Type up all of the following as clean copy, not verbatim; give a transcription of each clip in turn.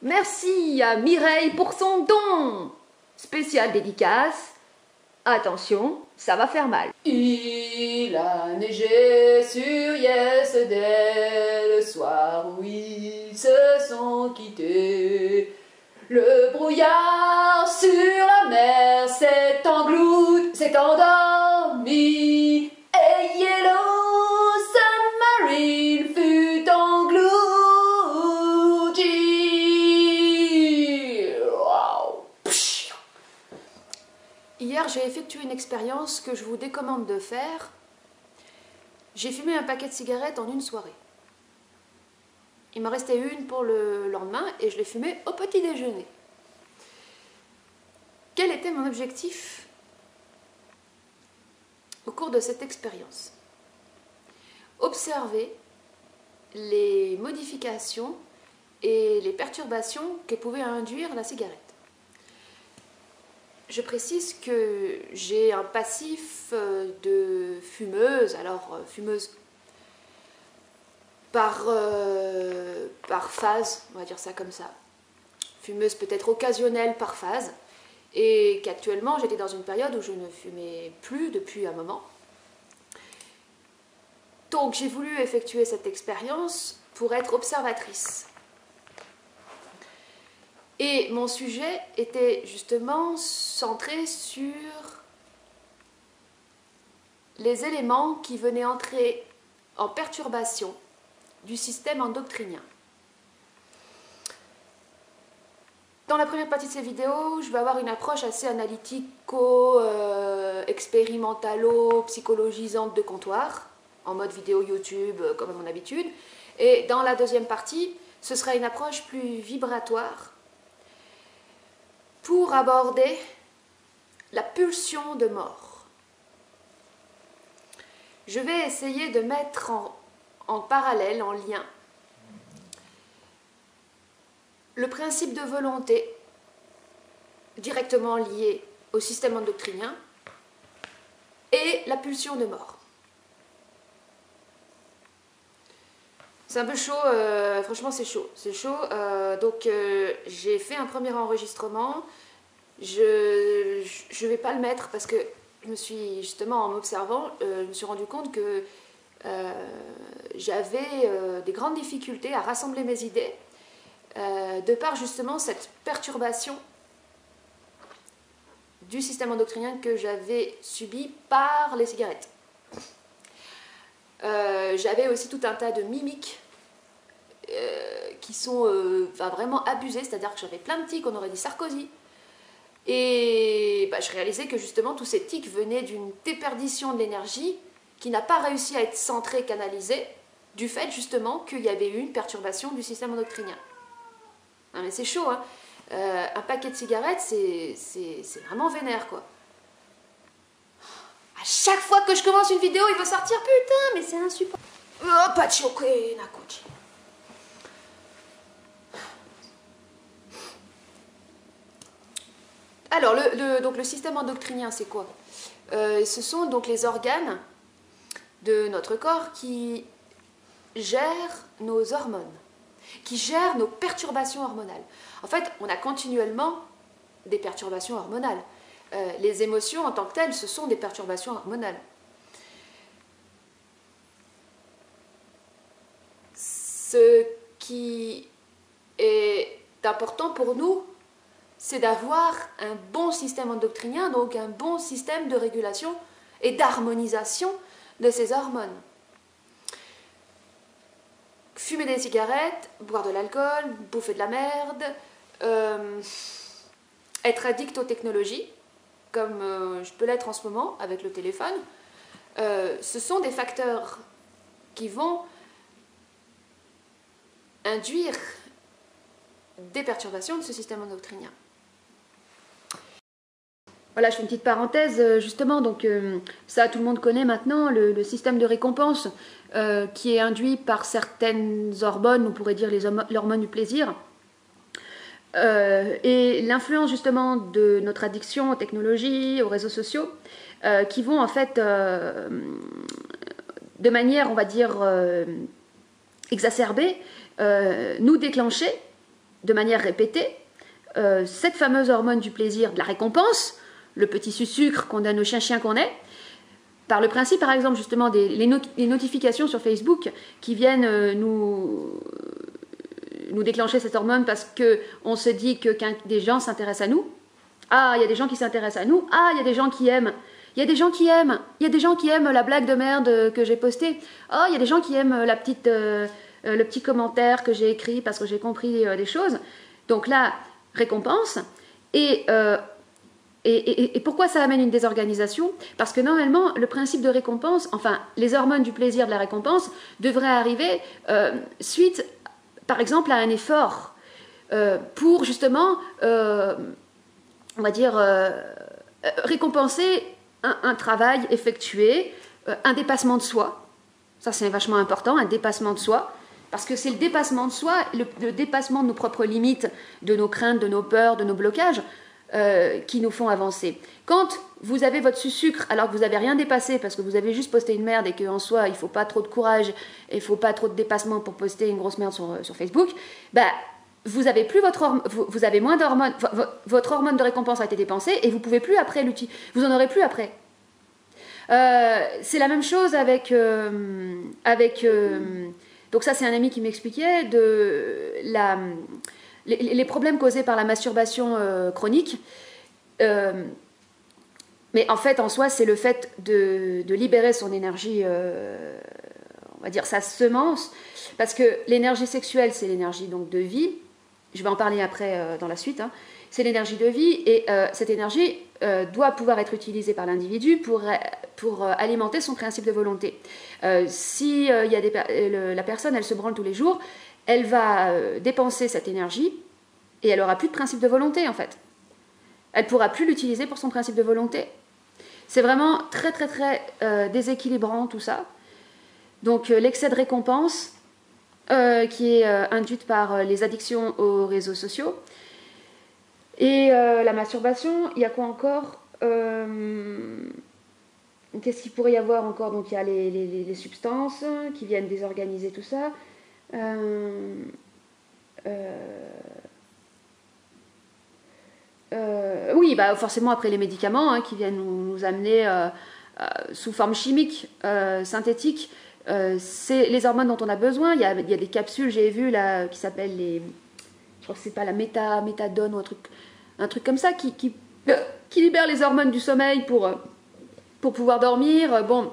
Merci à Mireille pour son don. Spécial dédicace. Attention, ça va faire mal. Il a neigé sur Yesterday le soir où ils se sont quittés. Le brouillard sur la mer s'est endormi. Et Yellow Submarine fut englouti. Wow. Hier, j'ai effectué une expérience que je vous décommande de faire. J'ai fumé un paquet de cigarettes en une soirée. Il m'en restait une pour le lendemain et je l'ai fumée au petit déjeuner. Quel était mon objectif au cours de cette expérience? Observer les modifications et les perturbations que pouvait induire la cigarette. Je précise que j'ai un passif de fumeuse, alors fumeuse par phase, on va dire ça comme ça. Fumeuse peut-être occasionnelle par phase, et qu'actuellement j'étais dans une période où je ne fumais plus depuis un moment. Donc j'ai voulu effectuer cette expérience pour être observatrice. Et mon sujet était justement centré sur les éléments qui venaient entrer en perturbation du système endocrinien. Dans la première partie de ces vidéos, je vais avoir une approche assez analytico-expérimentalo-psychologisante de comptoir, en mode vidéo YouTube, comme à mon habitude. Et dans la deuxième partie, ce sera une approche plus vibratoire, pour aborder la pulsion de mort. Je vais essayer de mettre en parallèle, en lien, le principe de volonté directement lié au système endocrinien et la pulsion de mort. C'est un peu chaud, franchement c'est chaud. Donc j'ai fait un premier enregistrement. Je vais pas le mettre parce que je me suis justement en m'observant, je me suis rendu compte que j'avais des grandes difficultés à rassembler mes idées de par justement cette perturbation du système endocrinien que j'avais subi par les cigarettes. J'avais aussi tout un tas de mimiques qui sont vraiment abusées, c'est-à-dire que j'avais plein de tics, on aurait dit Sarkozy. Et je réalisais que justement tous ces tics venaient d'une déperdition de l'énergie qui n'a pas réussi à être centrée, canalisée, du fait justement qu'il y avait eu une perturbation du système endocrinien. Non, mais c'est chaud, hein. Un paquet de cigarettes, c'est vraiment vénère, quoi. À chaque fois que je commence une vidéo, il veut sortir, putain, mais c'est insupportable. Oh, pas de choqué, Nakochi. Alors, donc le système endocrinien, c'est quoi? Ce sont donc les organes de notre corps qui gèrent nos hormones, qui gèrent nos perturbations hormonales. En fait, on a continuellement des perturbations hormonales. Les émotions en tant que telles, ce sont des perturbations hormonales. Ce qui est important pour nous, c'est d'avoir un bon système endocrinien, donc un bon système de régulation et d'harmonisation de ces hormones. Fumer des cigarettes, boire de l'alcool, bouffer de la merde, être addict aux technologies, comme je peux l'être en ce moment avec le téléphone, ce sont des facteurs qui vont induire des perturbations de ce système endocrinien. Voilà, je fais une petite parenthèse, justement, donc ça tout le monde connaît maintenant, le système de récompense qui est induit par certaines hormones, on pourrait dire l'hormone du plaisir, et l'influence justement de notre addiction aux technologies, aux réseaux sociaux, qui vont en fait, de manière, on va dire, exacerbée, nous déclencher de manière répétée cette fameuse hormone du plaisir, de la récompense, le petit sucre qu'on donne aux chiens qu'on est, par le principe, par exemple, justement, les notifications sur Facebook qui viennent nous déclencher cette hormone parce qu'on se dit que des gens s'intéressent à nous. Ah, il y a des gens qui s'intéressent à nous. Ah, il y a des gens qui aiment. Il y a des gens qui aiment. Il y a des gens qui aiment la blague de merde que j'ai postée. Oh, il y a des gens qui aiment le petit commentaire que j'ai écrit parce que j'ai compris des choses. Donc là, récompense. Et pourquoi ça amène une désorganisation? Parce que normalement, le principe de récompense, enfin, les hormones du plaisir de la récompense devraient arriver suite, par exemple, à un effort pour justement, on va dire, récompenser un travail effectué, un dépassement de soi. Ça, c'est vachement important, un dépassement de soi. Parce que c'est le dépassement de soi, le dépassement de nos propres limites, de nos craintes, de nos peurs, de nos blocages, qui nous font avancer. Quand vous avez votre sucre alors que vous n'avez rien dépassé parce que vous avez juste posté une merde et qu'en soi il ne faut pas trop de courage et il ne faut pas trop de dépassement pour poster une grosse merde sur Facebook, bah, vous avez plus vous avez moins d'hormones, votre hormone de récompense a été dépensée et vous pouvez plus après l'utiliser, vous en aurez plus après. C'est la même chose avec donc ça c'est un ami qui m'expliquait les problèmes causés par la masturbation chronique. Mais en fait, en soi, c'est le fait de libérer son énergie, on va dire sa semence, parce que l'énergie sexuelle, c'est l'énergie donc de vie. Je vais en parler après dans la suite. Hein. C'est l'énergie de vie et cette énergie doit pouvoir être utilisée par l'individu pour alimenter son principe de volonté. Si la personne, elle se branle tous les jours, elle va dépenser cette énergie et elle n'aura plus de principe de volonté en fait. Elle ne pourra plus l'utiliser pour son principe de volonté. C'est vraiment très très très déséquilibrant tout ça. Donc l'excès de récompense qui est induite par les addictions aux réseaux sociaux et la masturbation. Il y a quoi encore? Qu'est-ce qu'il pourrait y avoir encore? Donc il y a les substances qui viennent désorganiser tout ça. Oui, bah forcément après les médicaments hein, qui viennent nous amener sous forme chimique, synthétique, c'est les hormones dont on a besoin. Il y a des capsules, j'ai vu là, qui s'appellent je crois que c'est pas la méthadone ou un truc comme ça qui libère les hormones du sommeil pour pouvoir dormir. Bon,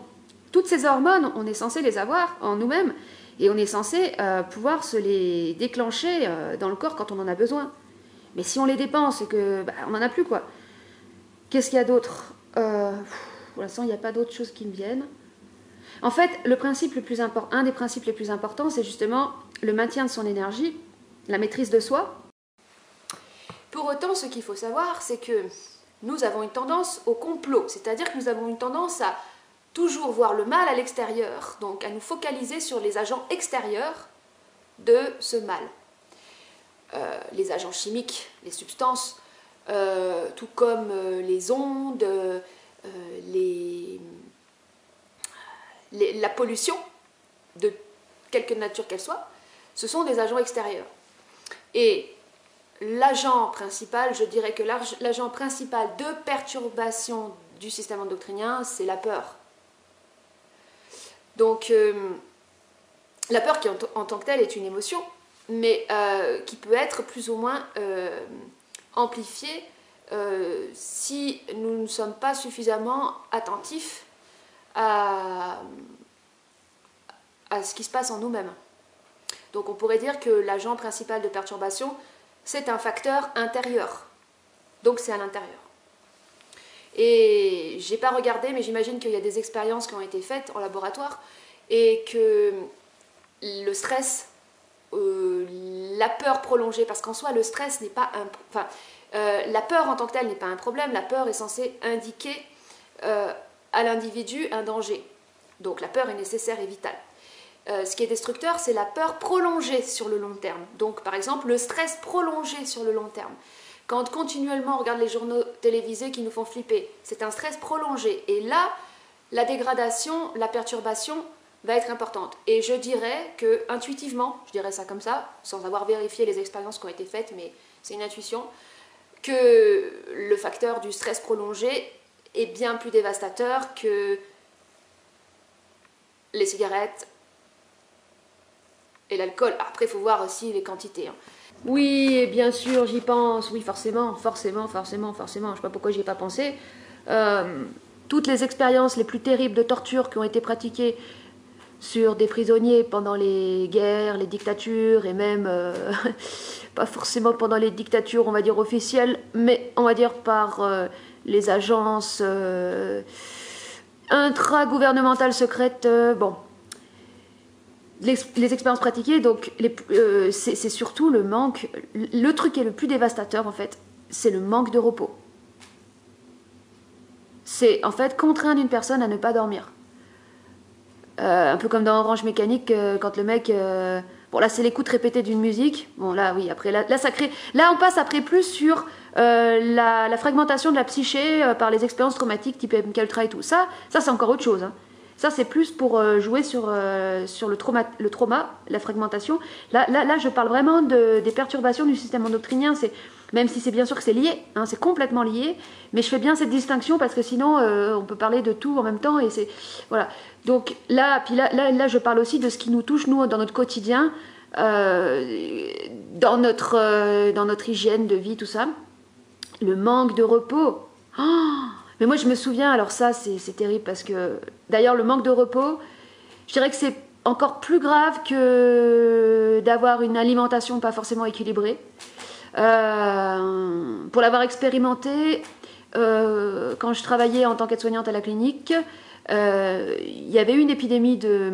toutes ces hormones, on est censé les avoir en nous-mêmes et on est censé pouvoir se les déclencher dans le corps quand on en a besoin. Mais si on les dépense et que on n'en a plus quoi. Qu'est-ce qu'il y a d'autre? Pour l'instant, il n'y a pas d'autres choses qui me viennent. En fait, un des principes les plus importants, c'est justement le maintien de son énergie, la maîtrise de soi. Pour autant, ce qu'il faut savoir, c'est que nous avons une tendance au complot, c'est-à-dire que nous avons une tendance à toujours voir le mal à l'extérieur, donc à nous focaliser sur les agents extérieurs de ce mal. Les agents chimiques, les substances, tout comme les ondes, la pollution, de quelque nature qu'elle soit, ce sont des agents extérieurs. Et l'agent principal, je dirais que l'agent principal de perturbation du système endocrinien, c'est la peur. Donc, la peur qui en tant que telle est une émotion, mais qui peut être plus ou moins amplifiée si nous ne sommes pas suffisamment attentifs à ce qui se passe en nous-mêmes. Donc on pourrait dire que l'agent principal de perturbation, c'est un facteur intérieur. Donc c'est à l'intérieur. Et j'ai pas regardé, mais j'imagine qu'il y a des expériences qui ont été faites en laboratoire et que le stress, la peur prolongée, parce qu'en soi le stress n'est pas la peur en tant que telle n'est pas un problème, la peur est censée indiquer à l'individu un danger. Donc la peur est nécessaire et vitale. Ce qui est destructeur, c'est la peur prolongée sur le long terme. Donc par exemple le stress prolongé sur le long terme. Quand continuellement on regarde les journaux télévisés qui nous font flipper, c'est un stress prolongé. Et là, la dégradation, la perturbation va être importante. Et je dirais que, intuitivement, je dirais ça comme ça, sans avoir vérifié les expériences qui ont été faites, mais c'est une intuition, que le facteur du stress prolongé est bien plus dévastateur que les cigarettes et l'alcool. Après, il faut voir aussi les quantités. Hein. Oui, et bien sûr, j'y pense. Oui, forcément. Je sais pas pourquoi j'y ai pas pensé. Toutes les expériences les plus terribles de torture qui ont été pratiquées sur des prisonniers pendant les guerres, les dictatures, et même, pas forcément pendant les dictatures, on va dire, officielles, mais on va dire par les agences intra-gouvernementales secrètes, bon. Les expériences pratiquées, donc, c'est surtout le manque, le truc qui est le plus dévastateur, en fait, c'est le manque de repos. C'est, en fait, contraindre une personne à ne pas dormir. Un peu comme dans Orange Mécanique, quand le mec... bon, là, c'est l'écoute répétée d'une musique. Bon, là, oui, après, là, ça crée... Là, on passe après plus sur la fragmentation de la psyché par les expériences traumatiques type MK Ultra et tout. Ça c'est encore autre chose. Hein. Ça, c'est plus pour jouer sur le trauma, la fragmentation. Là, je parle vraiment des perturbations du système endocrinien. Même si c'est bien sûr que c'est lié, hein, c'est complètement lié, mais je fais bien cette distinction parce que sinon, on peut parler de tout en même temps. Et c'est voilà. Donc là, je parle aussi de ce qui nous touche, nous, dans notre quotidien, dans notre hygiène de vie, tout ça. Le manque de repos. Oh, mais moi, je me souviens, alors ça, c'est terrible parce que, d'ailleurs, le manque de repos, je dirais que c'est encore plus grave que d'avoir une alimentation pas forcément équilibrée. Pour l'avoir expérimenté, quand je travaillais en tant qu'aide-soignante à la clinique, il y avait eu une épidémie de...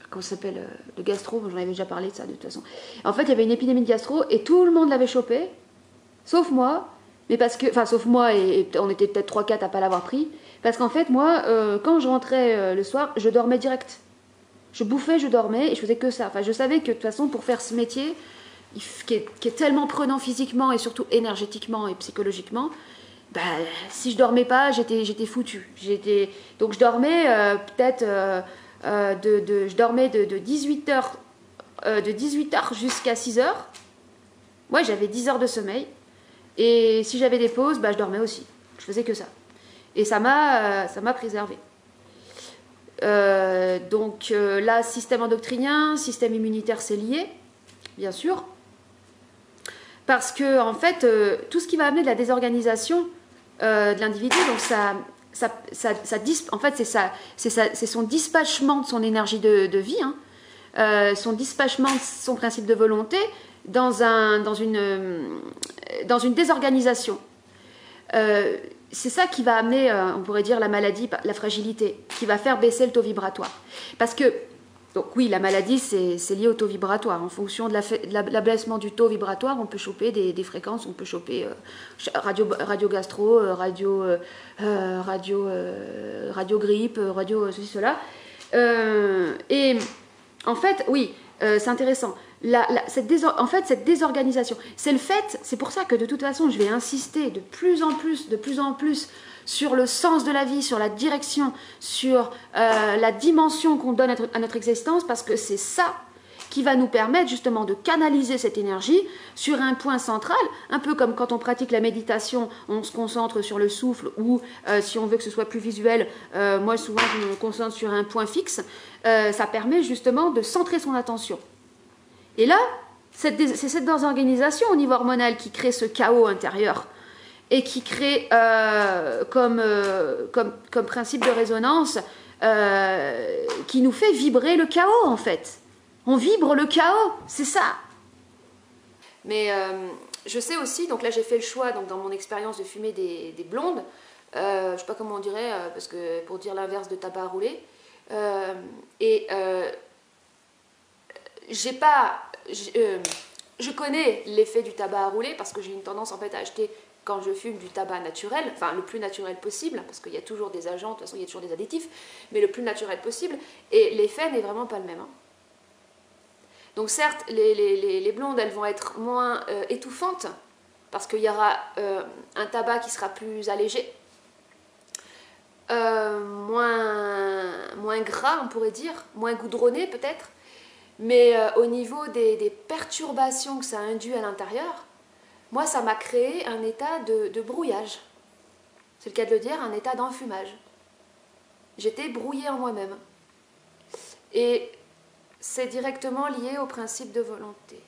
Comment ça s'appelle, de gastro, j'en avais déjà parlé de ça de toute façon. En fait, il y avait une épidémie de gastro et tout le monde l'avait chopé, sauf moi. Mais parce que, enfin, sauf moi, et on était peut-être 3-4 à pas l'avoir pris. Parce qu'en fait, moi, quand je rentrais le soir, je dormais direct. Je bouffais, je dormais, et je faisais que ça. Enfin, je savais que de toute façon, pour faire ce métier, qui est tellement prenant physiquement et surtout énergétiquement et psychologiquement, bah, si je dormais pas, j'étais foutue. Donc je dormais peut-être je dormais de 18h jusqu'à 6h. Moi, j'avais 10 heures de sommeil. Et si j'avais des pauses, bah, je dormais aussi. Je faisais que ça. Et ça m'a préservée. Donc là, système endocrinien, système immunitaire, c'est lié, bien sûr. Parce que, en fait, tout ce qui va amener de la désorganisation de l'individu, donc en fait, c'est son dispatchement de son énergie de vie, hein, son dispatchement de son principe de volonté dans une désorganisation. C'est ça qui va amener, on pourrait dire, la maladie, la fragilité, qui va faire baisser le taux vibratoire. Parce que, donc oui, la maladie, c'est lié au taux vibratoire. En fonction de l'abaissement du taux vibratoire, on peut choper des fréquences, on peut choper radio gastro, radio grippe, radio ceci, cela. Et en fait, oui, c'est intéressant. Cette désorganisation, c'est pour ça que de toute façon, je vais insister de plus en plus sur le sens de la vie, sur la direction, sur la dimension qu'on donne à notre existence, parce que c'est ça qui va nous permettre justement de canaliser cette énergie sur un point central, un peu comme quand on pratique la méditation, on se concentre sur le souffle, ou si on veut que ce soit plus visuel, moi souvent je me concentre sur un point fixe, ça permet justement de centrer son attention. Et là, c'est cette désorganisation au niveau hormonal qui crée ce chaos intérieur et qui crée comme principe de résonance qui nous fait vibrer le chaos en fait. On vibre le chaos, c'est ça. Mais je sais aussi, donc là j'ai fait le choix donc dans mon expérience de fumer des blondes, je ne sais pas comment on dirait, parce que pour dire l'inverse de tabac à rouler, je connais l'effet du tabac à rouler parce que j'ai une tendance en fait à acheter quand je fume du tabac naturel, enfin le plus naturel possible, parce qu'il y a toujours des agents, de toute façon il y a toujours des additifs, mais le plus naturel possible, et l'effet n'est vraiment pas le même. Hein. Donc certes, les blondes, elles vont être moins étouffantes, parce qu'il y aura un tabac qui sera plus allégé. moins gras, on pourrait dire, moins goudronné peut-être, mais au niveau des perturbations que ça induit à l'intérieur, moi ça m'a créé un état de brouillage. C'est le cas de le dire, un état d'enfumage. J'étais brouillée en moi-même. Et c'est directement lié au principe de volonté.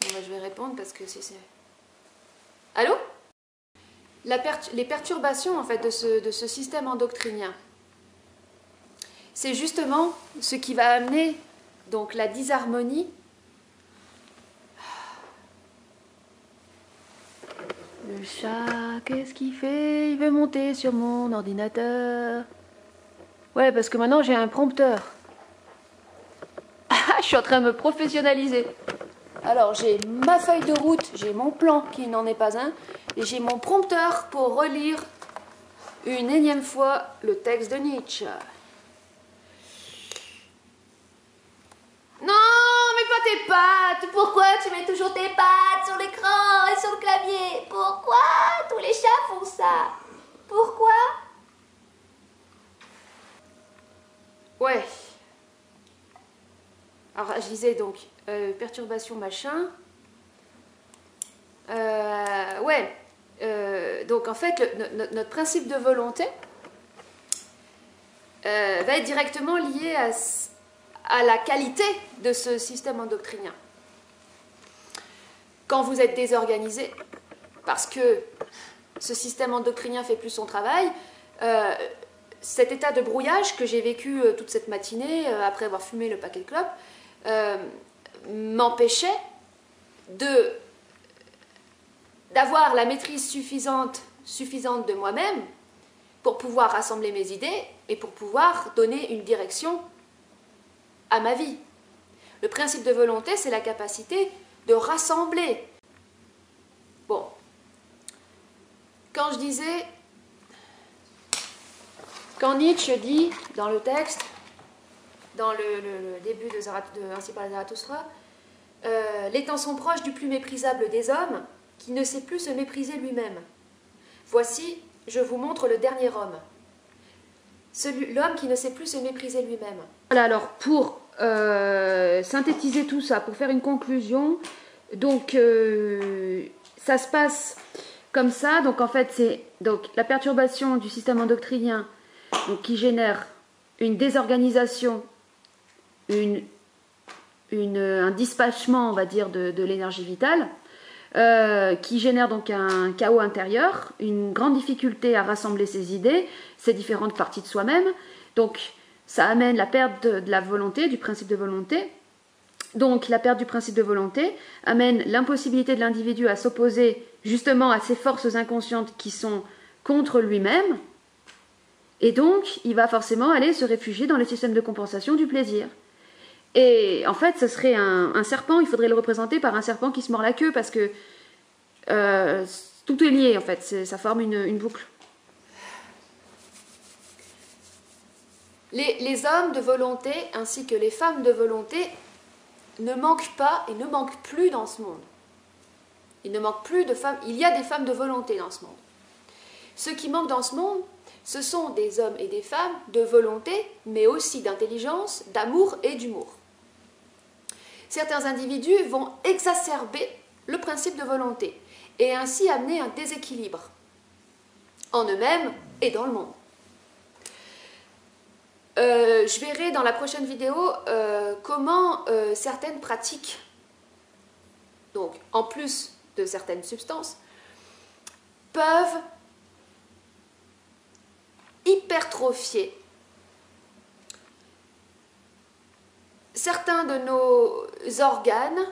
Bon, bah, je vais répondre parce que c'est... Allô? Les perturbations en fait, de ce système endocrinien, c'est justement ce qui va amener donc, la disharmonie. Le chat, qu'est-ce qu'il fait? Il veut monter sur mon ordinateur. Ouais, parce que maintenant j'ai un prompteur. Je suis en train de me professionnaliser. Alors j'ai ma feuille de route, j'ai mon plan qui n'en est pas un, et j'ai mon prompteur pour relire une énième fois le texte de Nietzsche. Non, mets pas tes pattes. Pourquoi tu mets toujours tes pattes sur l'écran et sur le clavier? Pourquoi tous les chats font ça? Pourquoi? Ouais. Alors je disais donc perturbation machin. Ouais. Donc en fait notre principe de volonté va être directement lié à la qualité de ce système endocrinien. Quand vous êtes désorganisé, parce que ce système endocrinien fait plus son travail, cet état de brouillage que j'ai vécu toute cette matinée, après avoir fumé le paquet de clopes, m'empêchait d'avoir la maîtrise suffisante de moi-même pour pouvoir rassembler mes idées et pour pouvoir donner une direction à ma vie. Le principe de volonté, c'est la capacité de rassembler. Bon, quand Nietzsche dit dans le texte, dans le début de Ainsi parlait Zarathustra, les temps sont proches du plus méprisable des hommes, qui ne sait plus se mépriser lui-même. Voici, je vous montre le dernier homme. L'homme qui ne sait plus se mépriser lui-même. Voilà, alors pour synthétiser tout ça, pour faire une conclusion, donc ça se passe comme ça. Donc en fait, c'est donc la perturbation du système endocrinien donc, qui génère une désorganisation, un dispatchement, on va dire, de l'énergie vitale, qui génère donc un chaos intérieur, une grande difficulté à rassembler ses idées, ses différentes parties de soi-même. Donc ça amène la perte de la volonté, du principe de volonté. Donc la perte du principe de volonté amène l'impossibilité de l'individu à s'opposer justement à ces forces inconscientes qui sont contre lui-même. Et donc il va forcément aller se réfugier dans les systèmes de compensation du plaisir. Et en fait, ce serait un serpent, il faudrait le représenter par un serpent qui se mord la queue, parce que tout est lié, en fait, ça forme une boucle. Les hommes de volonté, ainsi que les femmes de volonté, ne manquent pas et ne manquent plus dans ce monde. Il ne manque plus de femmes, il y a des femmes de volonté dans ce monde. Ce qui manque dans ce monde, ce sont des hommes et des femmes de volonté, mais aussi d'intelligence, d'amour et d'humour. Certains individus vont exacerber le principe de volonté et ainsi amener un déséquilibre en eux-mêmes et dans le monde. Je verrai dans la prochaine vidéo comment certaines pratiques, donc en plus de certaines substances, peuvent hypertrophier certains de nos organes,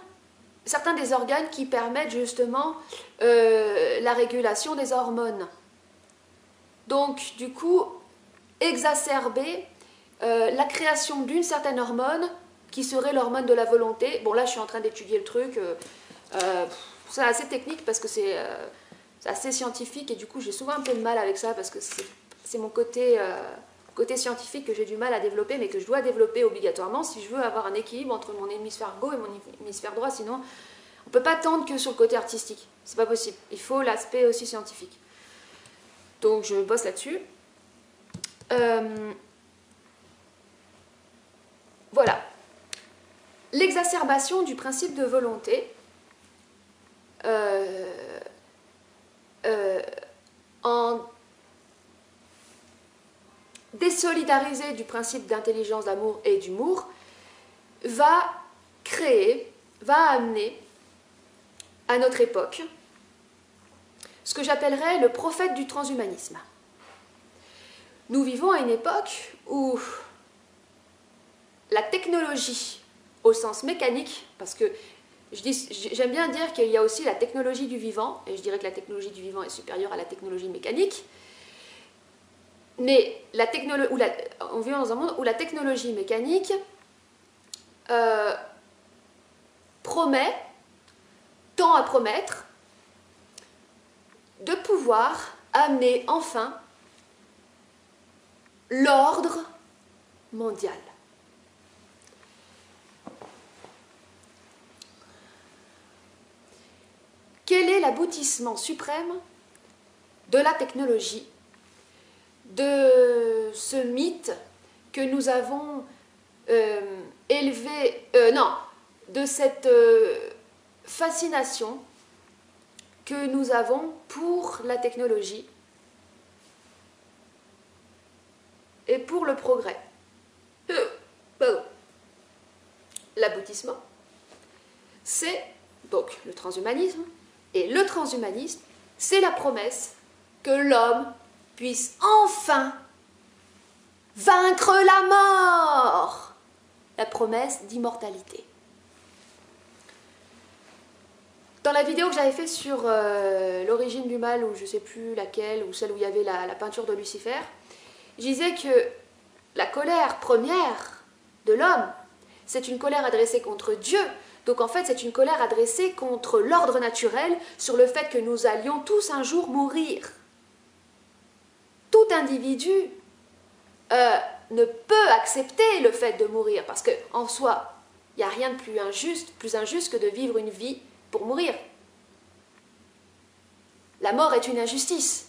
certains des organes qui permettent justement la régulation des hormones. Donc, du coup, exacerber la création d'une certaine hormone qui serait l'hormone de la volonté. Bon, là, je suis en train d'étudier le truc. C'est assez technique parce que c'est assez scientifique et du coup, j'ai souvent un peu de mal avec ça parce que c'est mon côté scientifique que j'ai du mal à développer, mais que je dois développer obligatoirement si je veux avoir un équilibre entre mon hémisphère gauche et mon hémisphère droit. Sinon, on ne peut pas tendre que sur le côté artistique. C'est pas possible. Il faut l'aspect aussi scientifique. Donc je bosse là-dessus. Voilà. L'exacerbation du principe de volonté en désolidarisé du principe d'intelligence, d'amour et d'humour va amener à notre époque ce que j'appellerais le prophète du transhumanisme. Nous vivons à une époque où la technologie, au sens mécanique, parce que j'aime bien dire qu'il y a aussi la technologie du vivant, et je dirais que la technologie du vivant est supérieure à la technologie mécanique, mais on vit dans un monde où la technologie mécanique tend à promettre de pouvoir amener enfin l'ordre mondial. Quel est l'aboutissement suprême de la technologie, de ce mythe que nous avons de cette fascination que nous avons pour la technologie et pour le progrès. L'aboutissement, c'est donc le transhumanisme, et le transhumanisme, c'est la promesse que l'homme puisse enfin vaincre la mort, la promesse d'immortalité. Dans la vidéo que j'avais fait sur l'origine du mal, ou je ne sais plus laquelle, ou celle où il y avait la peinture de Lucifer, je disais que la colère première de l'homme, c'est une colère adressée contre Dieu. Donc en fait, c'est une colère adressée contre l'ordre naturel sur le fait que nous allions tous un jour mourir. Tout individu ne peut accepter le fait de mourir, parce qu'en soi, il n'y a rien de plus injuste que de vivre une vie pour mourir. La mort est une injustice.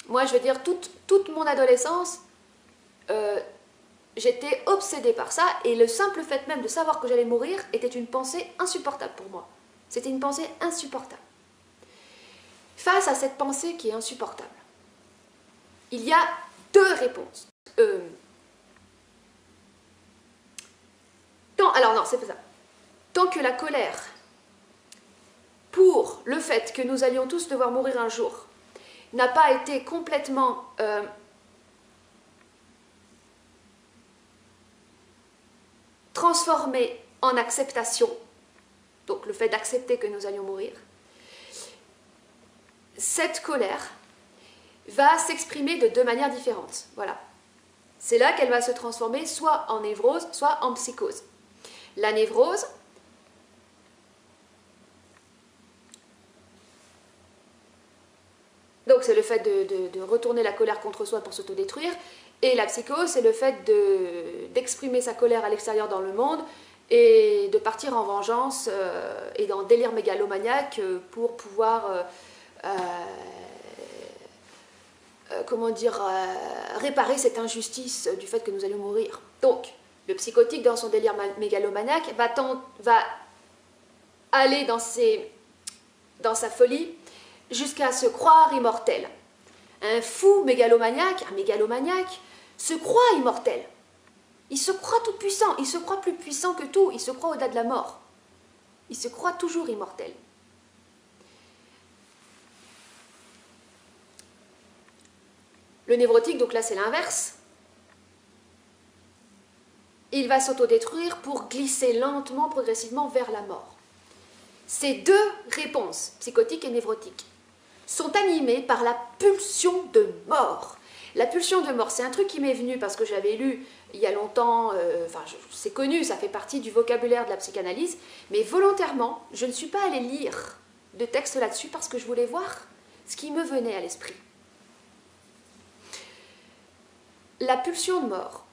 Moi, je veux dire, toute mon adolescence, j'étais obsédée par ça, et le simple fait même de savoir que j'allais mourir était une pensée insupportable pour moi. C'était une pensée insupportable. Face à cette pensée qui est insupportable, il y a deux réponses. Alors non, c'est pas ça. Tant que la colère pour le fait que nous allions tous devoir mourir un jour n'a pas été complètement transformée en acceptation, donc le fait d'accepter que nous allions mourir, cette colère va s'exprimer de deux manières différentes. Voilà. C'est là qu'elle va se transformer soit en névrose, soit en psychose. La névrose, donc c'est le fait de retourner la colère contre soi pour s'autodétruire, et la psychose, c'est le fait d'exprimer sa colère à l'extérieur dans le monde et de partir en vengeance et dans délire mégalomaniaque pour pouvoir réparer cette injustice du fait que nous allions mourir. Donc, le psychotique, dans son délire mégalomaniaque, va aller dans sa folie jusqu'à se croire immortel. Un fou mégalomaniaque, se croit immortel. Il se croit tout puissant, il se croit plus puissant que tout, il se croit au-delà de la mort. Il se croit toujours immortel. Le névrotique, donc là c'est l'inverse. Il va s'autodétruire pour glisser lentement, progressivement vers la mort. Ces deux réponses, psychotique et névrotique, sont animées par la pulsion de mort. La pulsion de mort, c'est un truc qui m'est venu parce que j'avais lu il y a longtemps, c'est connu, ça fait partie du vocabulaire de la psychanalyse, mais volontairement, je ne suis pas allée lire de texte là-dessus parce que je voulais voir ce qui me venait à l'esprit. La pulsion de mort,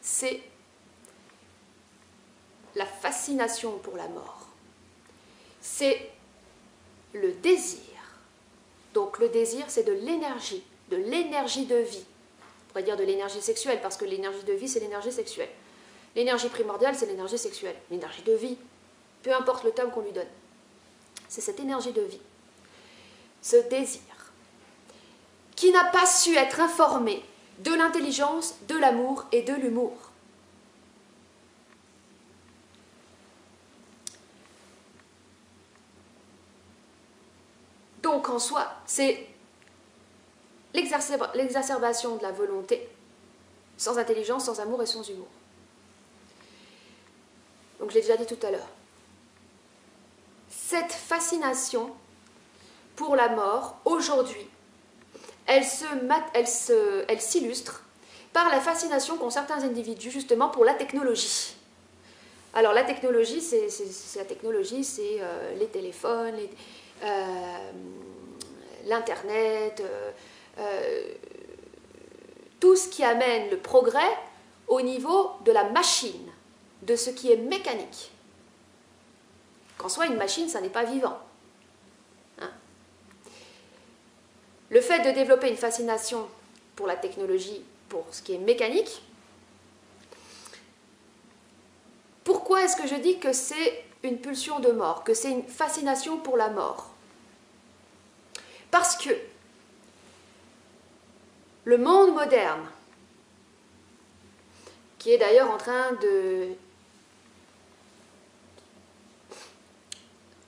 c'est la fascination pour la mort. C'est le désir Donc le désir, c'est de l'énergie de vie. On pourrait dire de l'énergie sexuelle, parce que l'énergie de vie, c'est l'énergie sexuelle. L'énergie primordiale, c'est l'énergie sexuelle. L'énergie de vie, peu importe le terme qu'on lui donne. C'est cette énergie de vie, ce désir, qui n'a pas su être informé de l'intelligence, de l'amour et de l'humour. Donc en soi, c'est l'exacerbation de la volonté, sans intelligence, sans amour et sans humour. Donc je l'ai déjà dit tout à l'heure. Cette fascination pour la mort, aujourd'hui, elle s'illustre par la fascination qu'ont certains individus justement pour la technologie. Alors la technologie, c'est les téléphones, l'Internet, tout ce qui amène le progrès au niveau de la machine, de ce qui est mécanique. Qu'en soit une machine, ça n'est pas vivant. Hein? Le fait de développer une fascination pour la technologie, pour ce qui est mécanique, pourquoi est-ce que je dis que c'est une pulsion de mort, que c'est une fascination pour la mort? Parce que le monde moderne, qui est d'ailleurs en train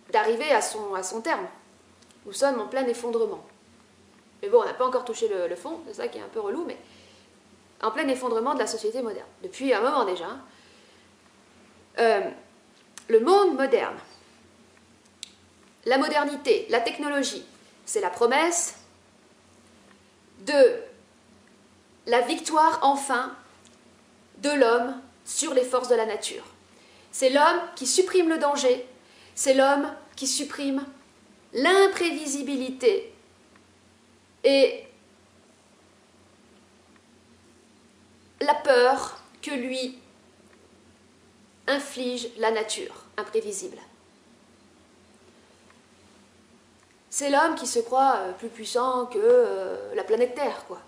d'arriver à son terme, nous sommes en plein effondrement. Mais bon, on n'a pas encore touché le fond, c'est ça qui est un peu relou, mais en plein effondrement de la société moderne, depuis un moment déjà. Le monde moderne, la modernité, la technologie, c'est la promesse de la victoire enfin de l'homme sur les forces de la nature. C'est l'homme qui supprime le danger, c'est l'homme qui supprime l'imprévisibilité et la peur que lui inflige la nature imprévisible. C'est l'homme qui se croit plus puissant que la planète Terre, quoi.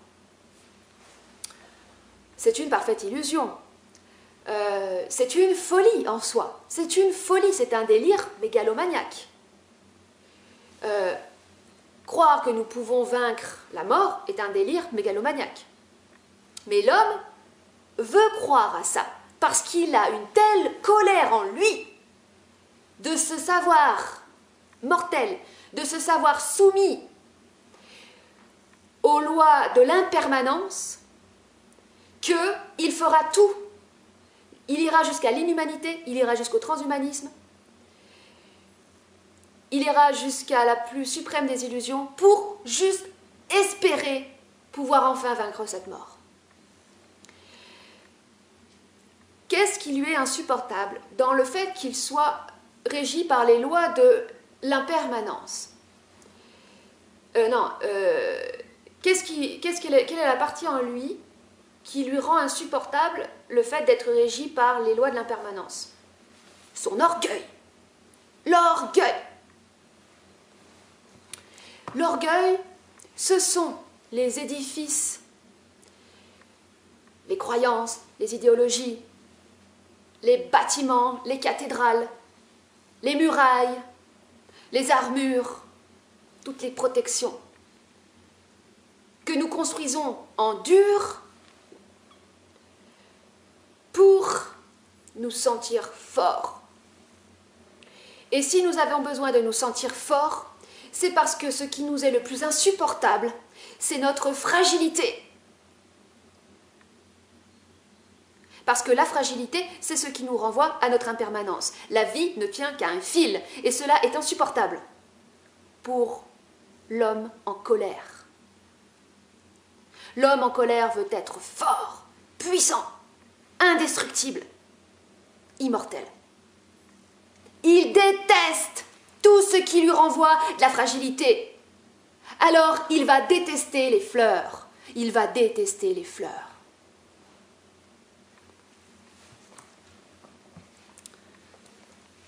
C'est une parfaite illusion. C'est une folie en soi. C'est une folie, c'est un délire mégalomaniaque. Croire que nous pouvons vaincre la mort est un délire mégalomaniaque. Mais l'homme veut croire à ça, parce qu'il a une telle colère en lui de se savoir mortel, de se savoir soumis aux lois de l'impermanence, qu'il fera tout. Il ira jusqu'à l'inhumanité, il ira jusqu'au transhumanisme, il ira jusqu'à la plus suprême des illusions pour juste espérer pouvoir enfin vaincre cette mort. Qu'est-ce qui lui est insupportable dans le fait qu'il soit régi par les lois de l'impermanence? Quelle est la partie en lui qui lui rend insupportable le fait d'être régi par les lois de l'impermanence? Son orgueil. L'orgueil. L'orgueil, ce sont les édifices, les croyances, les idéologies, les bâtiments, les cathédrales, les murailles, les armures, toutes les protections que nous construisons en dur pour nous sentir forts. Et si nous avons besoin de nous sentir forts, c'est parce que ce qui nous est le plus insupportable, c'est notre fragilité. Parce que la fragilité, c'est ce qui nous renvoie à notre impermanence. La vie ne tient qu'à un fil, et cela est insupportable pour l'homme en colère. L'homme en colère veut être fort, puissant, indestructible, immortel. Il déteste tout ce qui lui renvoie de la fragilité. Alors il va détester les fleurs. Il va détester les fleurs.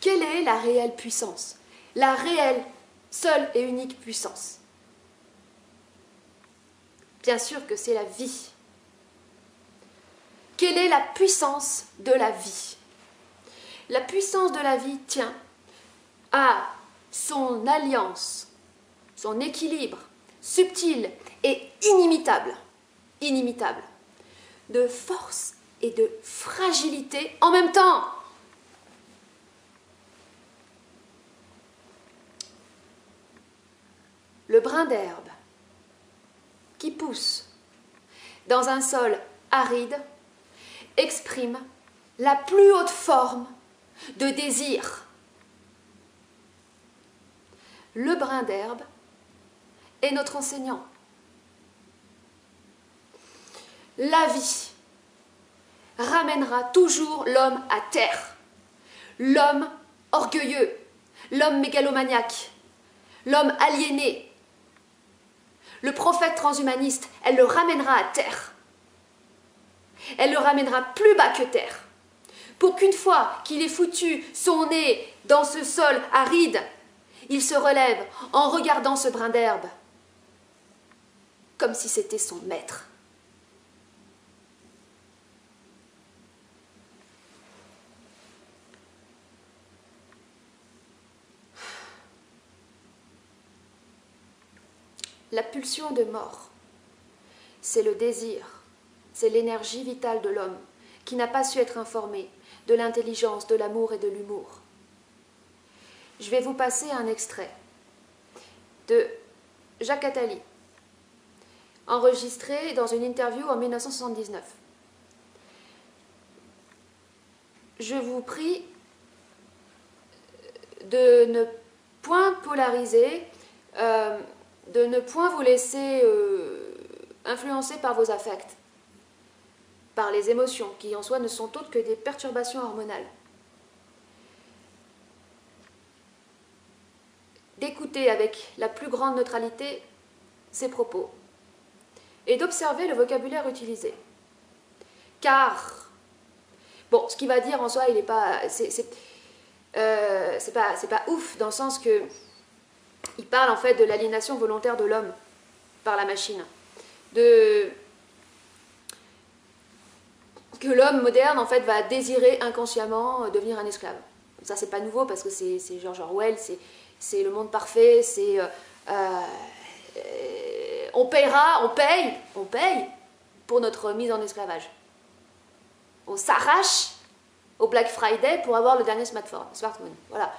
Quelle est la réelle puissance? La réelle, seule et unique puissance? Bien sûr que c'est la vie. Quelle est la puissance de la vie? La puissance de la vie tient à son alliance, son équilibre subtil et inimitable, inimitable, de force et de fragilité en même temps. Le brin d'herbe qui pousse dans un sol aride exprime la plus haute forme de désir. Le brin d'herbe est notre enseignant. La vie ramènera toujours l'homme à terre. L'homme orgueilleux, l'homme mégalomaniaque, l'homme aliéné. Le prophète transhumaniste, elle le ramènera à terre. Elle le ramènera plus bas que terre. Pour qu'une fois qu'il ait foutu son nez dans ce sol aride, il se relève en regardant ce brin d'herbe, comme si c'était son maître. La pulsion de mort, c'est le désir, c'est l'énergie vitale de l'homme qui n'a pas su être informé de l'intelligence, de l'amour et de l'humour. Je vais vous passer un extrait de Jacques Attali, enregistré dans une interview en 1979. Je vous prie de ne point polariser, de ne point vous laisser influencer par vos affects, par les émotions, qui en soi ne sont autres que des perturbations hormonales. D'écouter avec la plus grande neutralité ses propos et d'observer le vocabulaire utilisé. Car, bon, ce qu'il va dire en soi, il n'est pas, c'est pas ouf, dans le sens que il parle en fait de l'aliénation volontaire de l'homme par la machine, que l'homme moderne en fait va désirer inconsciemment devenir un esclave. Ça c'est pas nouveau parce que c'est George Orwell, c'est le monde parfait, c'est on paye pour notre mise en esclavage. On s'arrache au Black Friday pour avoir le dernier smartphone. Voilà,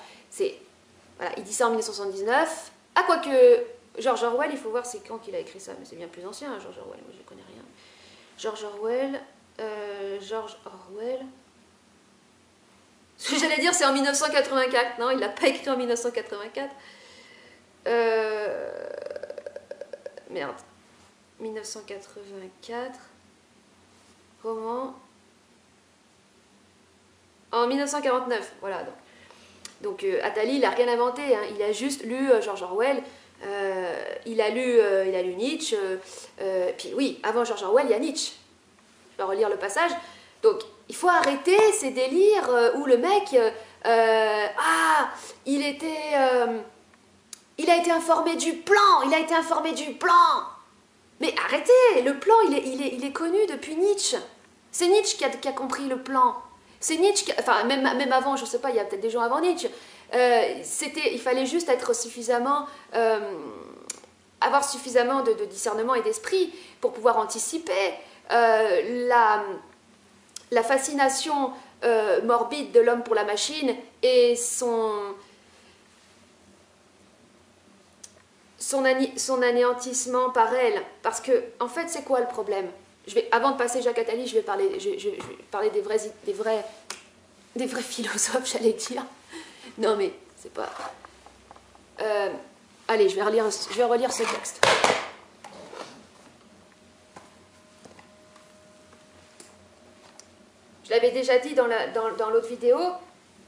voilà, il dit ça en 1979. Ah, quoique George Orwell, il faut voir c'est quand qu'il a écrit ça, mais c'est bien plus ancien, George Orwell, moi je connais rien. George Orwell. Ce que j'allais dire, c'est en 1984. Non, il l'a pas écrit en 1984. Merde. 1984. Roman. En 1949, voilà. Donc Attali, il n'a rien inventé. Hein. Il a juste lu George Orwell. Il a lu Nietzsche. Puis oui, avant George Orwell, il y a Nietzsche. Je vais relire le passage. Donc, il faut arrêter ces délires où le mec, il a été informé du plan, Mais arrêtez, le plan, il est connu depuis Nietzsche. C'est Nietzsche qui a compris le plan. C'est Nietzsche, enfin, même avant, je ne sais pas, il y a peut-être des gens avant Nietzsche. Il fallait juste être suffisamment... avoir suffisamment de discernement et d'esprit pour pouvoir anticiper la fascination morbide de l'homme pour la machine et son anéantissement par elle. Parce que, en fait, c'est quoi le problème? Avant de passer Jacques Attali, je vais parler des vrais philosophes, j'allais dire. Non, mais c'est pas... allez, je vais relire ce texte. Je l'avais déjà dit dans l'autre vidéo,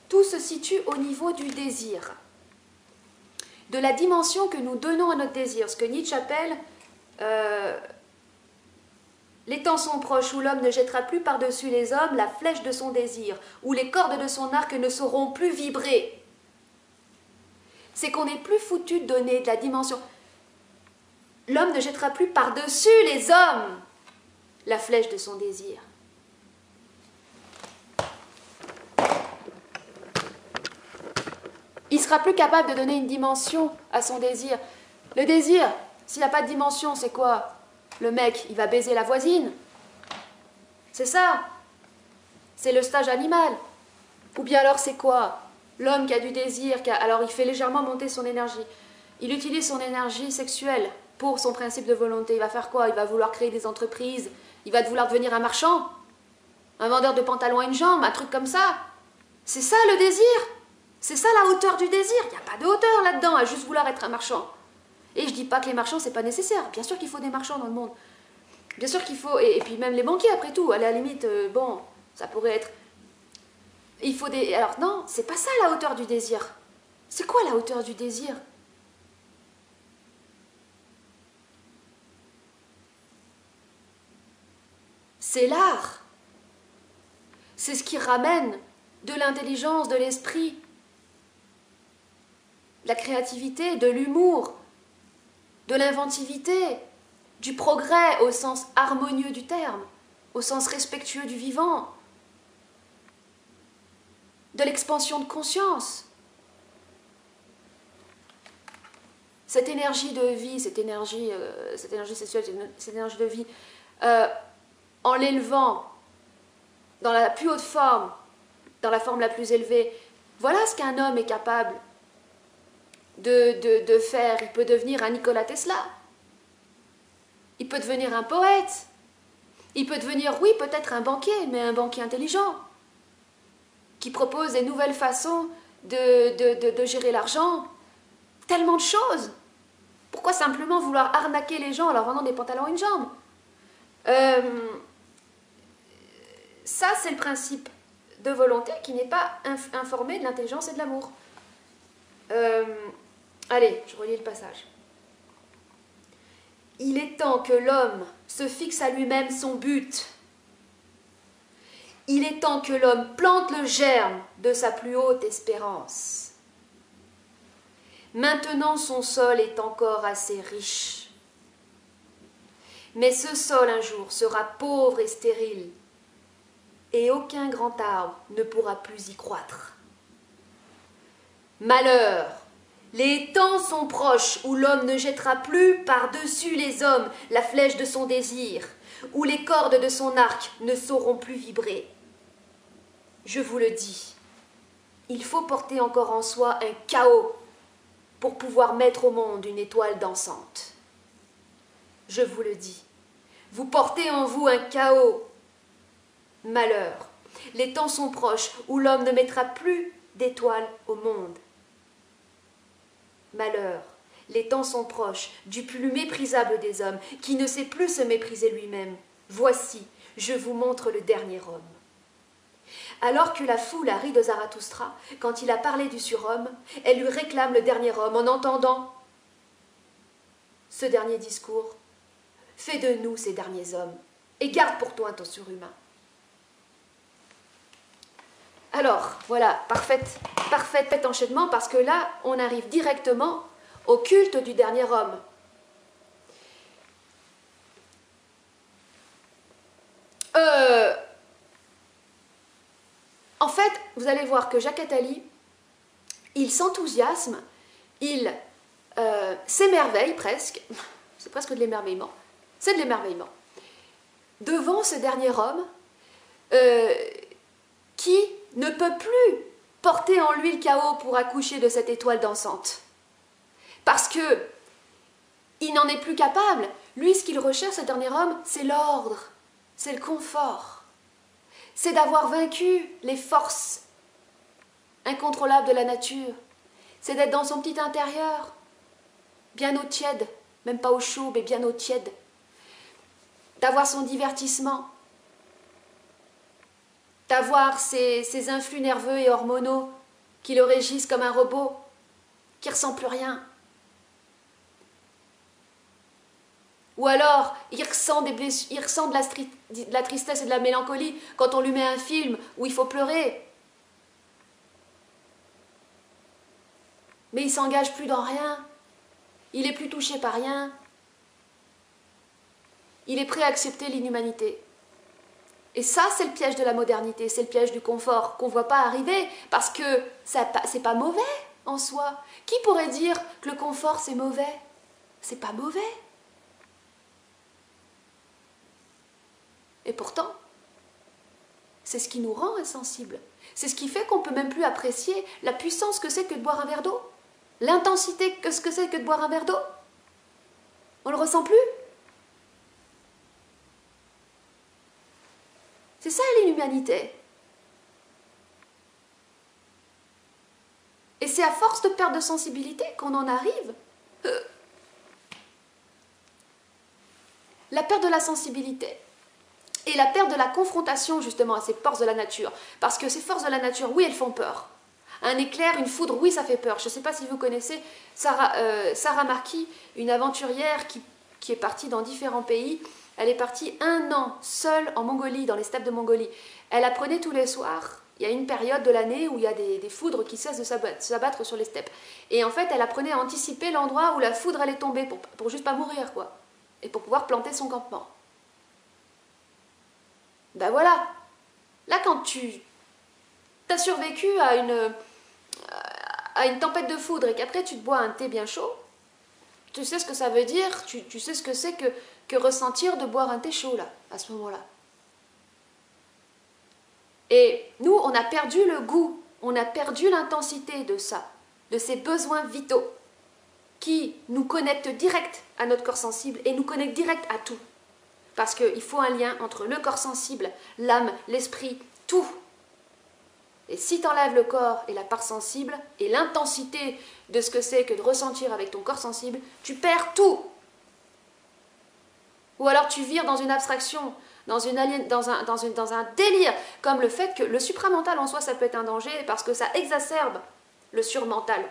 tout se situe au niveau du désir, de la dimension que nous donnons à notre désir, ce que Nietzsche appelle les temps sont proches où l'homme ne jettera plus par-dessus les hommes la flèche de son désir, où les cordes de son arc ne sauront plus vibrer. C'est qu'on n'est plus foutu de donner de la dimension. l'homme ne jettera plus par-dessus les hommes la flèche de son désir. Il sera plus capable de donner une dimension à son désir. Le désir, s'il n'a pas de dimension, c'est quoi? Le mec, il va baiser la voisine. C'est ça. C'est le stage animal. Ou bien alors c'est quoi? L'homme qui a du désir, alors il fait légèrement monter son énergie. Il utilise son énergie sexuelle pour son principe de volonté. Il va faire quoi? Il va vouloir créer des entreprises. Il va vouloir devenir un marchand, un vendeur de pantalons à une jambe, un truc comme ça. C'est ça le désir. C'est ça la hauteur du désir. Il n'y a pas de hauteur là-dedans à juste vouloir être un marchand. Et je dis pas que les marchands, c'est pas nécessaire. Bien sûr qu'il faut des marchands dans le monde. Bien sûr qu'il faut... Et puis même les banquiers, après tout. À la limite, bon, ça pourrait être... Il faut des... Alors non, c'est pas ça la hauteur du désir. C'est quoi la hauteur du désir? C'est l'art. C'est ce qui ramène de l'intelligence, de l'esprit, de la créativité, de l'humour, de l'inventivité, du progrès au sens harmonieux du terme, au sens respectueux du vivant, de l'expansion de conscience. Cette énergie de vie, cette énergie sexuelle, cette énergie de vie, en l'élevant dans la plus haute forme, dans la forme la plus élevée, voilà ce qu'un homme est capable de faire. Il peut devenir un Nikola Tesla. Il peut devenir un poète. Il peut devenir, oui, peut-être un banquier, mais un banquier intelligent, qui propose des nouvelles façons de gérer l'argent. Tellement de choses. Pourquoi simplement vouloir arnaquer les gens en leur vendant des pantalons à une jambe? Ça, c'est le principe de volonté qui n'est pas informé de l'intelligence et de l'amour. Allez, je relis le passage. Il est temps que l'homme se fixe à lui-même son but. Il est temps que l'homme plante le germe de sa plus haute espérance. Maintenant, son sol est encore assez riche. Mais ce sol, un jour, sera pauvre et stérile, et aucun grand arbre ne pourra plus y croître. Malheur! Les temps sont proches où l'homme ne jettera plus par-dessus les hommes la flèche de son désir, où les cordes de son arc ne sauront plus vibrer. Je vous le dis, il faut porter encore en soi un chaos pour pouvoir mettre au monde une étoile dansante. Je vous le dis, vous portez en vous un chaos. Malheur, les temps sont proches où l'homme ne mettra plus d'étoiles au monde. Malheur, les temps sont proches du plus méprisable des hommes, qui ne sait plus se mépriser lui-même. Voici, je vous montre le dernier homme. Alors que la foule a ri de Zarathustra, quand il a parlé du surhomme, elle lui réclame le dernier homme en entendant ce dernier discours. Fais de nous ces derniers hommes, et garde pour toi ton surhumain. Alors, voilà, parfait enchaînement, parce que là, on arrive directement au culte du dernier homme. En fait, vous allez voir que Jacques Attali, il s'enthousiasme, il s'émerveille presque, c'est presque de l'émerveillement, c'est de l'émerveillement, devant ce dernier homme qui ne peut plus porter en lui le chaos pour accoucher de cette étoile dansante. Parce que il n'en est plus capable. Lui, ce qu'il recherche, ce dernier homme, c'est l'ordre, c'est le confort. C'est d'avoir vaincu les forces incontrôlables de la nature. C'est d'être dans son petit intérieur, bien au tiède, même pas au chaud, mais bien au tiède. D'avoir son divertissement, d'avoir ces influx nerveux et hormonaux qui le régissent comme un robot, qui ne ressent plus rien. Ou alors, il ressent de la tristesse et de la mélancolie quand on lui met un film où il faut pleurer. Mais il ne s'engage plus dans rien. Il n'est plus touché par rien. il est prêt à accepter l'inhumanité. Et ça, c'est le piège de la modernité, c'est le piège du confort qu'on ne voit pas arriver, parce que c'est pas mauvais en soi. Qui pourrait dire que le confort c'est mauvais? C'est pas mauvais. Et pourtant, c'est ce qui nous rend insensibles. C'est ce qui fait qu'on ne peut même plus apprécier la puissance que c'est que de boire un verre d'eau, l'intensité que ce que c'est que de boire un verre d'eau. On ne le ressent plus. C'est ça l'inhumanité. Et c'est à force de perte de sensibilité qu'on en arrive. La perte de la sensibilité et la perte de la confrontation justement à ces forces de la nature. Parce que ces forces de la nature, oui, elles font peur. Un éclair, une foudre, oui, ça fait peur. Je ne sais pas si vous connaissez Sarah Marquis, une aventurière qui est partie dans différents pays. Elle est partie 1 an seule en Mongolie, dans les steppes de Mongolie. Elle apprenait tous les soirs. Il y a une période de l'année où il y a des foudres qui cessent de s'abattre sur les steppes. Et en fait, elle apprenait à anticiper l'endroit où la foudre allait tomber pour juste pas mourir, quoi. Et pour pouvoir planter son campement. Ben voilà. Là, quand tu as survécu à une tempête de foudre et qu'après tu te bois un thé bien chaud, tu sais ce que ça veut dire, tu sais ce que c'est que ressentir de boire un thé chaud, là, à ce moment-là. Et nous, on a perdu le goût, on a perdu l'intensité de ça, de ces besoins vitaux qui nous connectent direct à notre corps sensible et nous connectent direct à tout. Parce qu'il faut un lien entre le corps sensible, l'âme, l'esprit, tout. Et si tu enlèves le corps et la part sensible et l'intensité de ce que c'est que de ressentir avec ton corps sensible, tu perds tout. Ou alors tu vires dans une abstraction, dans un délire, comme le fait que le supramental en soi, ça peut être un danger parce que ça exacerbe le surmental.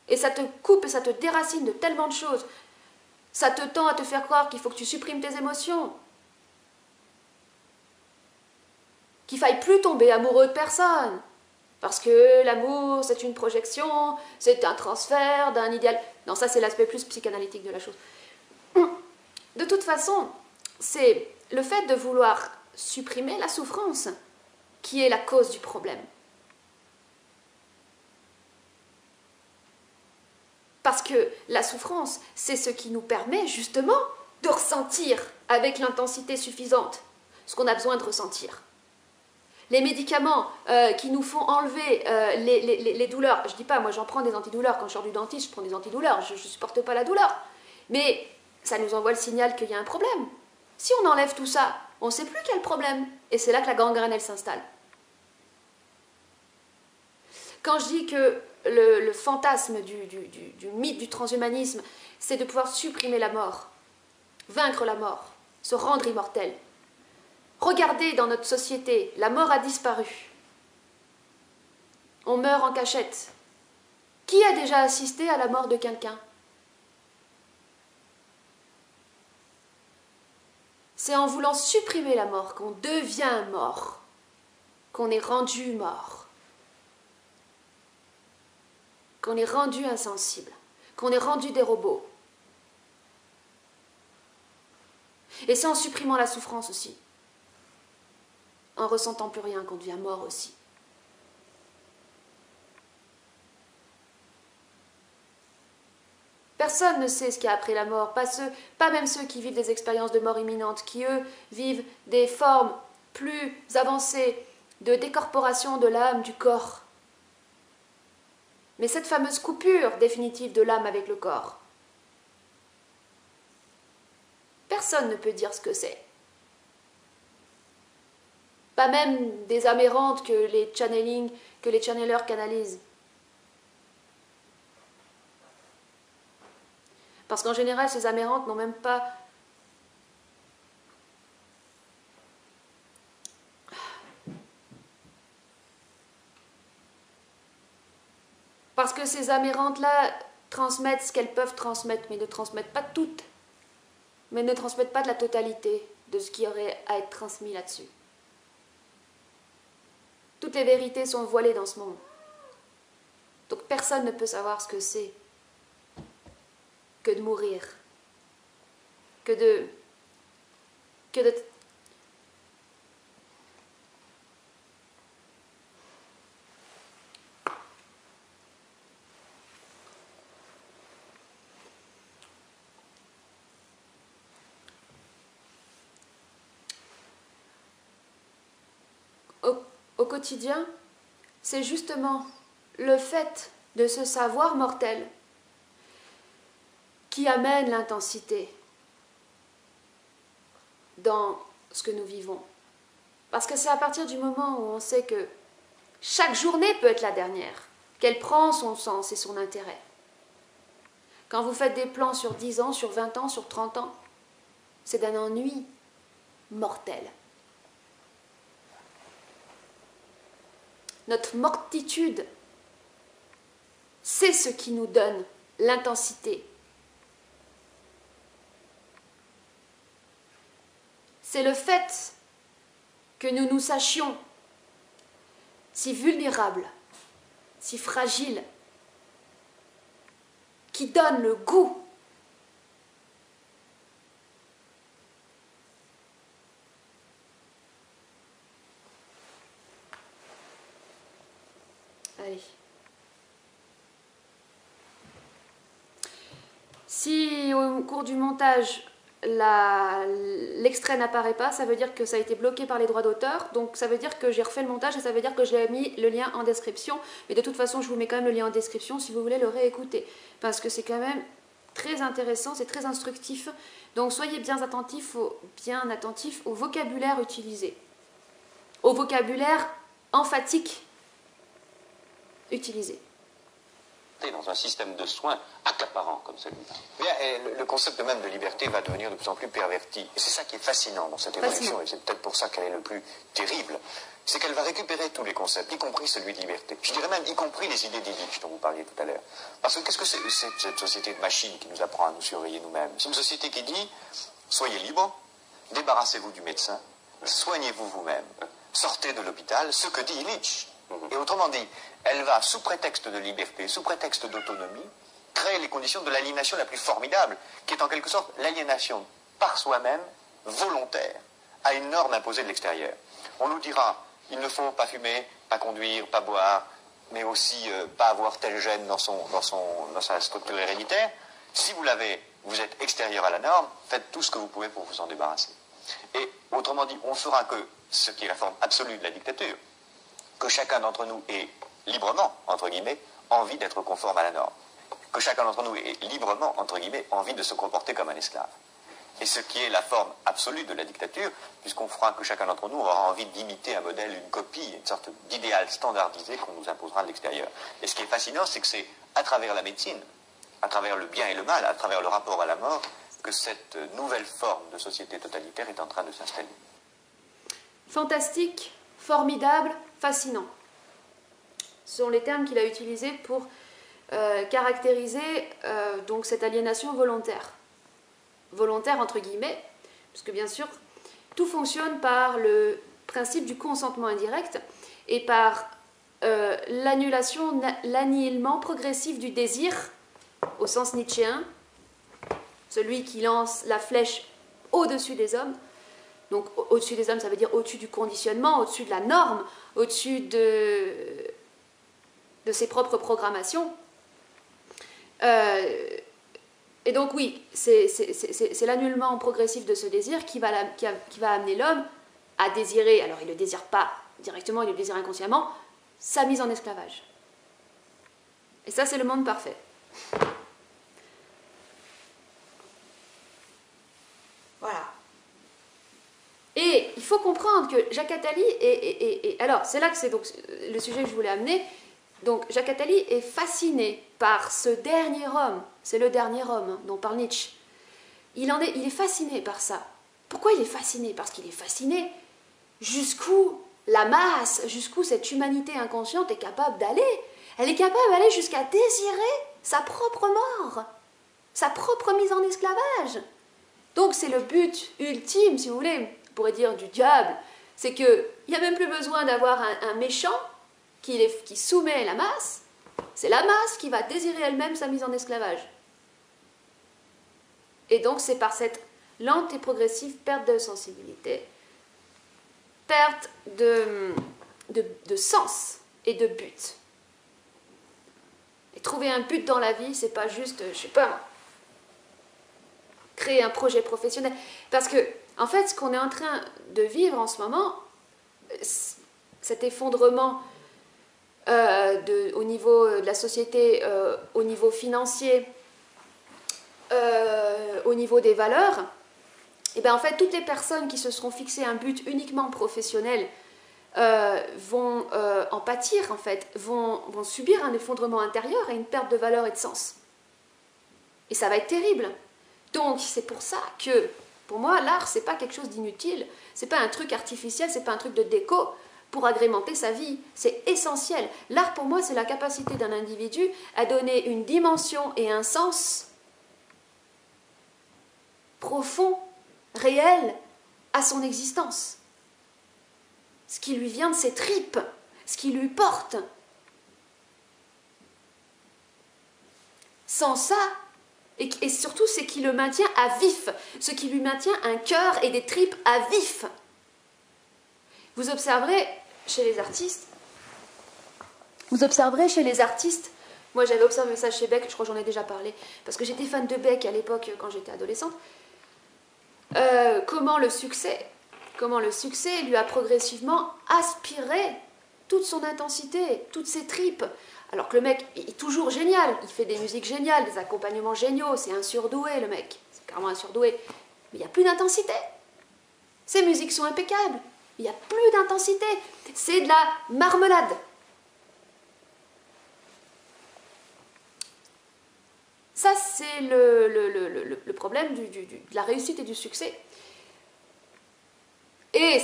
Et ça te coupe et ça te déracine de tellement de choses. Ça te tend à te faire croire qu'il faut que tu supprimes tes émotions. Qu'il faille plus tomber amoureux de personne. Parce que l'amour, c'est une projection, c'est un transfert d'un idéal. Non, ça c'est l'aspect plus psychanalytique de la chose. De toute façon, c'est le fait de vouloir supprimer la souffrance qui est la cause du problème. Parce que la souffrance, c'est ce qui nous permet justement de ressentir avec l'intensité suffisante ce qu'on a besoin de ressentir. Les médicaments qui nous font enlever les douleurs, je ne dis pas, moi j'en prends des antidouleurs, quand je sors du dentiste, je prends des antidouleurs, je ne supporte pas la douleur. Mais ça nous envoie le signal qu'il y a un problème. Si on enlève tout ça, on ne sait plus quel problème. Et c'est là que la gangrène, elle s'installe. Quand je dis que le fantasme du mythe du transhumanisme, c'est de pouvoir supprimer la mort, vaincre la mort, se rendre immortel. Regardez dans notre société, la mort a disparu. On meurt en cachette. Qui a déjà assisté à la mort de quelqu'un? C'est en voulant supprimer la mort qu'on devient mort, qu'on est rendu mort, qu'on est rendu insensible, qu'on est rendu des robots. Et c'est en supprimant la souffrance aussi, en ressentant plus rien, qu'on devient mort aussi. Personne ne sait ce qu'il y a après la mort, pas même ceux qui vivent des expériences de mort imminente, qui eux vivent des formes plus avancées de décorporation de l'âme du corps. Mais cette fameuse coupure définitive de l'âme avec le corps, personne ne peut dire ce que c'est. Pas même des âmes errantes que les channelers canalisent. Parce qu'en général, ces âmes errantes n'ont même pas... Parce que ces âmes errantes-là transmettent ce qu'elles peuvent transmettre, mais ne transmettent pas toutes. Mais ne transmettent pas de la totalité de ce qui aurait à être transmis là-dessus. Toutes les vérités sont voilées dans ce monde. Donc personne ne peut savoir ce que c'est que de mourir. que de au quotidien, c'est justement le fait de ce savoir mortel qui amène l'intensité dans ce que nous vivons. Parce que c'est à partir du moment où on sait que chaque journée peut être la dernière, qu'elle prend son sens et son intérêt. Quand vous faites des plans sur 10 ans, sur 20 ans, sur 30 ans, c'est d'un ennui mortel. Notre mortitude, c'est ce qui nous donne l'intensité. C'est le fait que nous nous sachions si vulnérables, si fragiles, qui donne le goût Allez. Si au cours du montage, l'extrait n'apparaît pas, ça veut dire que ça a été bloqué par les droits d'auteur. Donc ça veut dire que j'ai refait le montage et ça veut dire que j'ai mis le lien en description. Mais de toute façon, je vous mets quand même le lien en description si vous voulez le réécouter. Parce que c'est quand même très intéressant, c'est très instructif. Donc soyez bien attentifs au vocabulaire utilisé. Au vocabulaire emphatique utilisé. Dans un système de soins accaparant comme celui-là. Le concept même de liberté va devenir de plus en plus perverti. Et c'est ça qui est fascinant dans cette évolution, et c'est peut-être pour ça qu'elle est le plus terrible, c'est qu'elle va récupérer tous les concepts, y compris celui de liberté. Je dirais même y compris les idées d'Illich dont vous parliez tout à l'heure. Parce que qu'est-ce que c'est cette société de machines qui nous apprend à nous surveiller nous-mêmes? C'est une société qui dit, soyez libre, débarrassez-vous du médecin, soignez-vous vous-même, sortez de l'hôpital, ce que dit Illich. Et autrement dit, elle va, sous prétexte de liberté, sous prétexte d'autonomie, créer les conditions de l'aliénation la plus formidable, qui est en quelque sorte l'aliénation par soi-même, volontaire, à une norme imposée de l'extérieur. On nous dira, il ne faut pas fumer, pas conduire, pas boire, mais aussi pas avoir tel gène dans sa structure héréditaire. Si vous l'avez, vous êtes extérieur à la norme, faites tout ce que vous pouvez pour vous en débarrasser. Et autrement dit, on fera que ce qui est la forme absolue de la dictature, que chacun d'entre nous ait librement, entre guillemets, envie d'être conforme à la norme. Que chacun d'entre nous ait librement, entre guillemets, envie de se comporter comme un esclave. Et ce qui est la forme absolue de la dictature, puisqu'on fera que chacun d'entre nous aura envie d'imiter un modèle, une copie, une sorte d'idéal standardisé qu'on nous imposera de l'extérieur. Et ce qui est fascinant, c'est que c'est à travers la médecine, à travers le bien et le mal, à travers le rapport à la mort, que cette nouvelle forme de société totalitaire est en train de s'installer. Fantastique, formidable, fascinant. Ce sont les termes qu'il a utilisés pour caractériser donc cette aliénation volontaire. Volontaire entre guillemets, puisque bien sûr, tout fonctionne par le principe du consentement indirect et par l'annulation, l'annihilement progressif du désir, au sens nietzschéen, celui qui lance la flèche au-dessus des hommes. Donc au-dessus des hommes, ça veut dire au-dessus du conditionnement, au-dessus de la norme, au-dessus de ses propres programmations. Et donc oui, c'est l'annulement progressif de ce désir qui va amener l'homme à désirer, alors il ne le désire pas directement, il le désire inconsciemment, sa mise en esclavage. Et ça, c'est le monde parfait. Voilà. Et il faut comprendre que Jacques Attali alors, c'est là que c'est donc le sujet que je voulais amener. Donc, Jacques Attali est fasciné par ce dernier homme. C'est le dernier homme hein, dont parle Nietzsche. Il est fasciné par ça. Pourquoi il est fasciné? Parce qu'il est fasciné jusqu'où la masse, jusqu'où cette humanité inconsciente est capable d'aller. Elle est capable d'aller jusqu'à désirer sa propre mort, sa propre mise en esclavage. Donc, c'est le but ultime, si vous voulez, on pourrait dire du diable. C'est qu'il n'y a même plus besoin d'avoir un méchant qui soumet la masse, c'est la masse qui va désirer elle-même sa mise en esclavage. Et donc c'est par cette lente et progressive perte de sensibilité, perte de sens et de but. Et trouver un but dans la vie, c'est pas juste, je sais pas, créer un projet professionnel. Parce que, en fait, ce qu'on est en train de vivre en ce moment, cet effondrement au niveau de la société, au niveau financier, au niveau des valeurs, et bien en fait, toutes les personnes qui se seront fixées un but uniquement professionnel vont en pâtir, en fait, vont subir un effondrement intérieur et une perte de valeur et de sens. Et ça va être terrible. Donc, c'est pour ça que, pour moi, l'art, c'est pas quelque chose d'inutile, c'est pas un truc artificiel, c'est pas un truc de déco pour agrémenter sa vie. C'est essentiel. L'art, pour moi, c'est la capacité d'un individu à donner une dimension et un sens profond, réel, à son existence. Ce qui lui vient de ses tripes, ce qui lui porte. Sans ça, et surtout ce qui le maintient à vif, ce qui lui maintient un cœur et des tripes à vif. Vous observerez chez les artistes, moi j'avais observé ça chez Beck, je crois que j'en ai déjà parlé, parce que j'étais fan de Beck à l'époque quand j'étais adolescente, comment le succès lui a progressivement aspiré toute son intensité, toutes ses tripes. Alors que le mec est toujours génial, il fait des musiques géniales, des accompagnements géniaux, c'est un surdoué le mec, c'est carrément un surdoué, mais il n'y a plus d'intensité. Ses musiques sont impeccables, il n'y a plus d'intensité, c'est de la marmelade. Ça, c'est le problème de la réussite et du succès. Et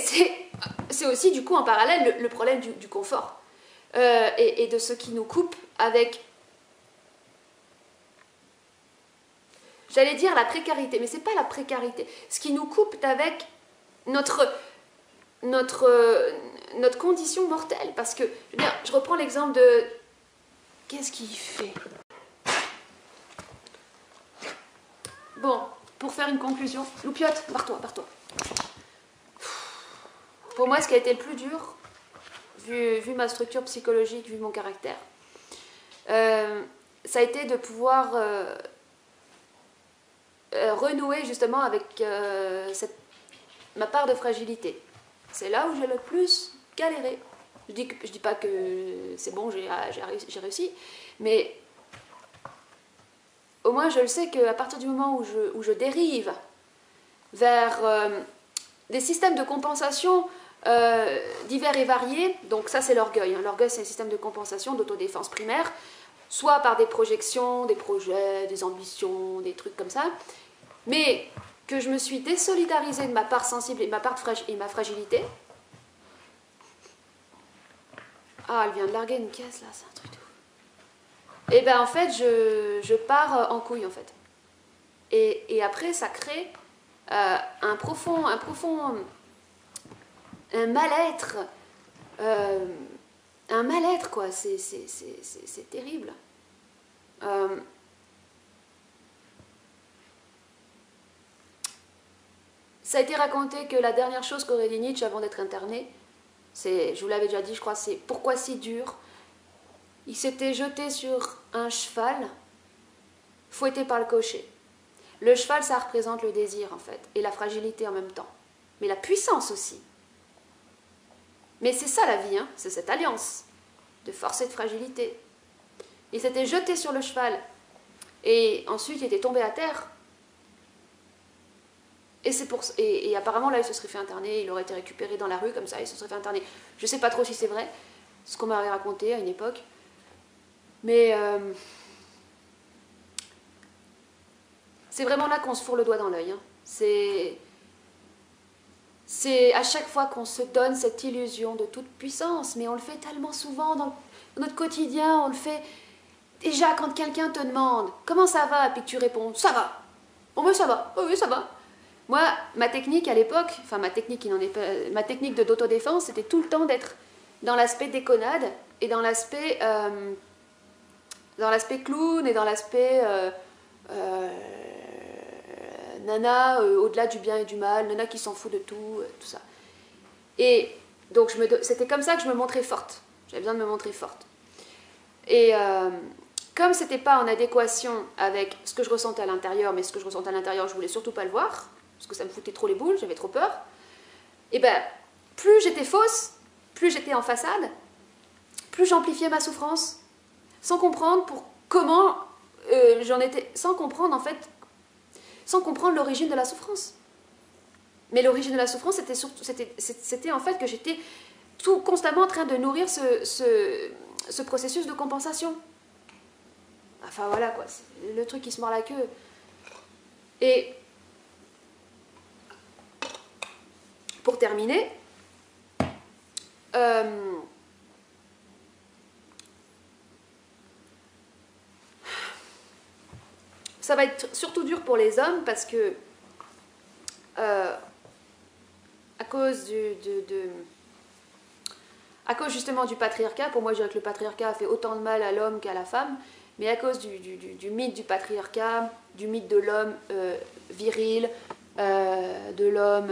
c'est aussi, du coup, en parallèle, le problème du confort. Et de ce qui nous coupe avec, j'allais dire la précarité, mais c'est pas la précarité, ce qui nous coupe avec notre condition mortelle, parce que, je reprends l'exemple de, qu'est-ce qu'il fait? Bon, pour faire une conclusion, Loupiote, barre-toi. Pour moi, ce qui a été le plus dur, vu ma structure psychologique, vu mon caractère, ça a été de pouvoir renouer justement avec ma part de fragilité. C'est là où j'ai le plus galéré. Je dis pas que c'est bon, j'ai réussi, mais au moins je le sais qu'à partir du moment où je dérive vers des systèmes de compensation divers et variés, donc ça c'est l'orgueil. L'orgueil, c'est un système de compensation, d'autodéfense primaire, soit par des projections, des projets, des ambitions, des trucs comme ça, mais que je me suis désolidarisée de ma part sensible et ma fragilité. Ah, elle vient de larguer une caisse là, c'est un truc de ouf. Et ben en fait, je pars en couille en fait. Et après, ça crée un profond un mal-être, quoi, c'est terrible. Ça a été raconté que la dernière chose qu'aurait dit Nietzsche avant d'être interné, je vous l'avais déjà dit, je crois, c'est pourquoi si dur. Il s'était jeté sur un cheval, fouetté par le cocher. Le cheval, ça représente le désir en fait, et la fragilité en même temps, mais la puissance aussi. Mais c'est ça la vie, hein, c'est cette alliance de force et de fragilité. Il s'était jeté sur le cheval et ensuite il était tombé à terre. Et apparemment là il se serait fait interner, il aurait été récupéré dans la rue comme ça, il se serait fait interner. Je ne sais pas trop si c'est vrai, ce qu'on m'avait raconté à une époque. Mais c'est vraiment là qu'on se fourre le doigt dans l'œil. Hein. C'est à chaque fois qu'on se donne cette illusion de toute puissance, mais on le fait tellement souvent dans notre quotidien, on le fait déjà quand quelqu'un te demande « Comment ça va ?» et puis que tu réponds « Ça va ». « Bon ben ça va, oui ça va ». Moi, ma technique à l'époque, enfin ma technique d'autodéfense, c'était tout le temps d'être dans l'aspect déconnade et dans l'aspect clown et dans l'aspect nana au-delà du bien et du mal, nana qui s'en fout de tout, tout ça. Et donc c'était comme ça que je me montrais forte. J'avais besoin de me montrer forte. Et comme c'était pas en adéquation avec ce que je ressentais à l'intérieur, mais ce que je ressentais à l'intérieur, je voulais surtout pas le voir, parce que ça me foutait trop les boules, j'avais trop peur. Et ben, plus j'étais fausse, plus j'étais en façade, plus j'amplifiais ma souffrance, sans comprendre comment j'en étais, sans comprendre en fait, sans comprendre l'origine de la souffrance. Mais l'origine de la souffrance, c'était en fait que j'étais tout constamment en train de nourrir ce processus de compensation. Enfin voilà quoi, c'est le truc qui se mord la queue. Et pour terminer, ça va être surtout dur pour les hommes parce que à cause justement du patriarcat, pour moi je dirais que le patriarcat a fait autant de mal à l'homme qu'à la femme, mais à cause du mythe du patriarcat, du mythe de l'homme viril, de l'homme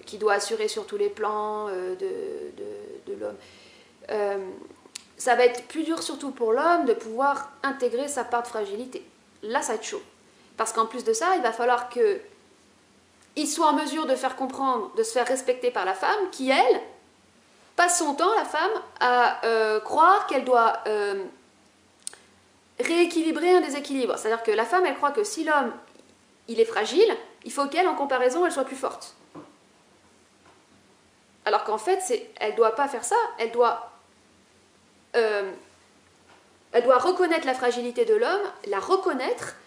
qui doit assurer sur tous les plans, de l'homme, ça va être plus dur surtout pour l'homme de pouvoir intégrer sa part de fragilité. Là ça va être chaud, parce qu'en plus de ça, il va falloir que il soit en mesure de faire comprendre, de se faire respecter par la femme, qui, elle, passe son temps, la femme, à croire qu'elle doit rééquilibrer un déséquilibre. C'est-à-dire que la femme, elle croit que si l'homme, il est fragile, il faut qu'elle, en comparaison, elle soit plus forte. Alors qu'en fait, elle ne doit pas faire ça, elle doit reconnaître la fragilité de l'homme, la reconnaître,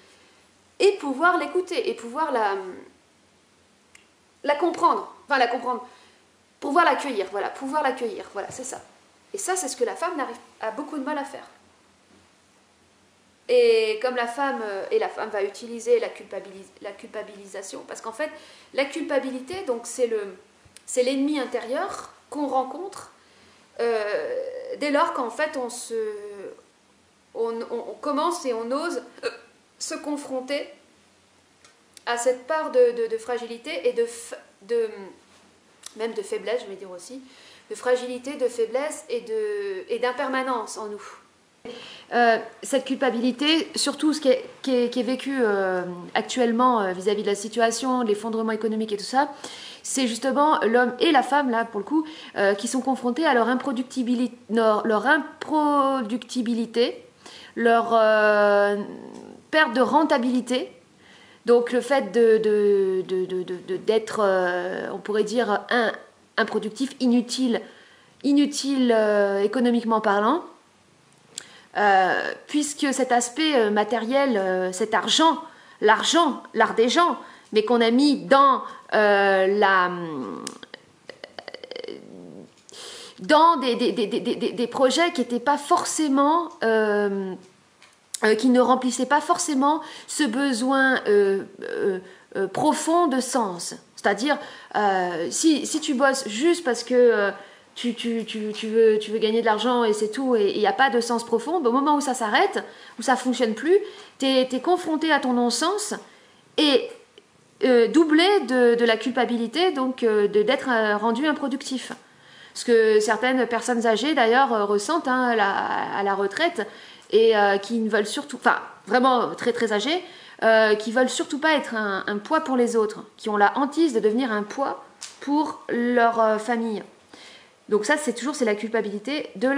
et pouvoir l'écouter, et pouvoir la comprendre, pouvoir l'accueillir, voilà, c'est ça. Et ça, c'est ce que la femme a beaucoup de mal à faire. Et comme la femme va utiliser la culpabilisation, parce qu'en fait, la culpabilité, donc c'est l'ennemi intérieur qu'on rencontre dès lors qu'en fait on commence et on ose se confronter à cette part de fragilité et même de faiblesse, je vais dire aussi, de fragilité, de faiblesse et d'impermanence en nous. Cette culpabilité, surtout ce qui est vécu actuellement vis-à-vis de la situation, de l'effondrement économique et tout ça, c'est justement l'homme et la femme, là, pour le coup, qui sont confrontés à leur improductibilité, leur perte de rentabilité. Donc le fait d'être, on pourrait dire, improductif, inutile économiquement parlant, puisque cet aspect matériel, cet argent, l'art des gens, mais qu'on a mis dans dans des projets qui n'étaient pas forcément qui ne remplissaient pas forcément ce besoin profond de sens. C'est-à-dire, si tu bosses juste parce que tu veux gagner de l'argent et c'est tout, et il n'y a pas de sens profond, au moment où ça s'arrête, où ça ne fonctionne plus, tu es confronté à ton non-sens et doublé de la culpabilité, donc d'être rendu improductif. Ce que certaines personnes âgées, d'ailleurs, ressentent à la retraite, et qui ne veulent surtout, enfin vraiment très très âgés, qui veulent surtout pas être un poids pour les autres, qui ont la hantise de devenir un poids pour leur famille. Donc ça, c'est la culpabilité de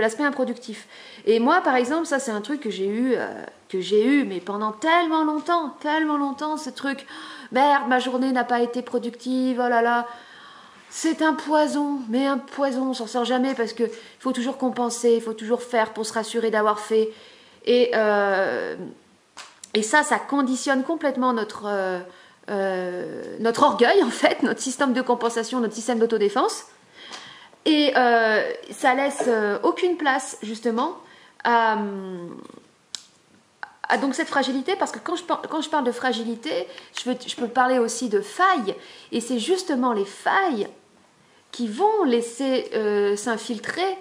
l'aspect improductif. Et moi, par exemple, ça c'est un truc que j'ai eu, mais pendant tellement longtemps, ce truc, merde, ma journée n'a pas été productive, oh là là. C'est un poison, mais un poison, on s'en sort jamais parce qu'il faut toujours compenser, il faut toujours faire pour se rassurer d'avoir fait. Et ça conditionne complètement notre orgueil, en fait, notre système de compensation, notre système d'autodéfense. Et ça laisse aucune place, justement, à donc cette fragilité, parce que quand je parle de fragilité, je peux parler aussi de failles, et c'est justement les failles qui vont laisser s'infiltrer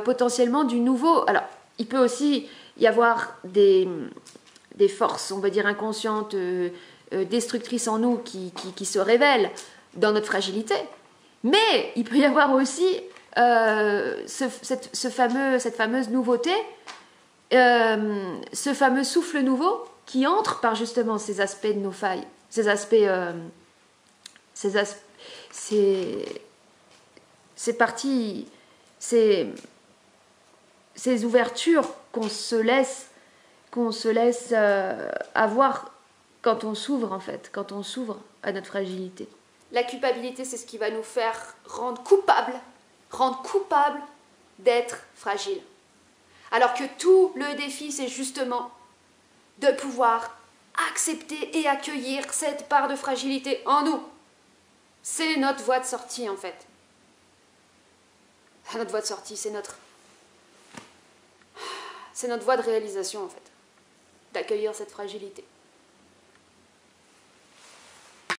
potentiellement du nouveau. Alors, il peut aussi y avoir des des forces, on va dire inconscientes, destructrices en nous qui se révèlent dans notre fragilité. Mais il peut y avoir aussi cette fameuse nouveauté, ce fameux souffle nouveau qui entre par justement ces aspects de nos failles, ces parties, ces ouvertures qu'on se laisse avoir quand on s'ouvre en fait, quand on s'ouvre à notre fragilité. La culpabilité, c'est ce qui va nous faire rendre coupables d'être fragiles. Alors que tout le défi, c'est justement de pouvoir accepter et accueillir cette part de fragilité en nous. C'est notre voie de sortie en fait. Notre voie de sortie, c'est notre voie de réalisation en fait. D'accueillir cette fragilité.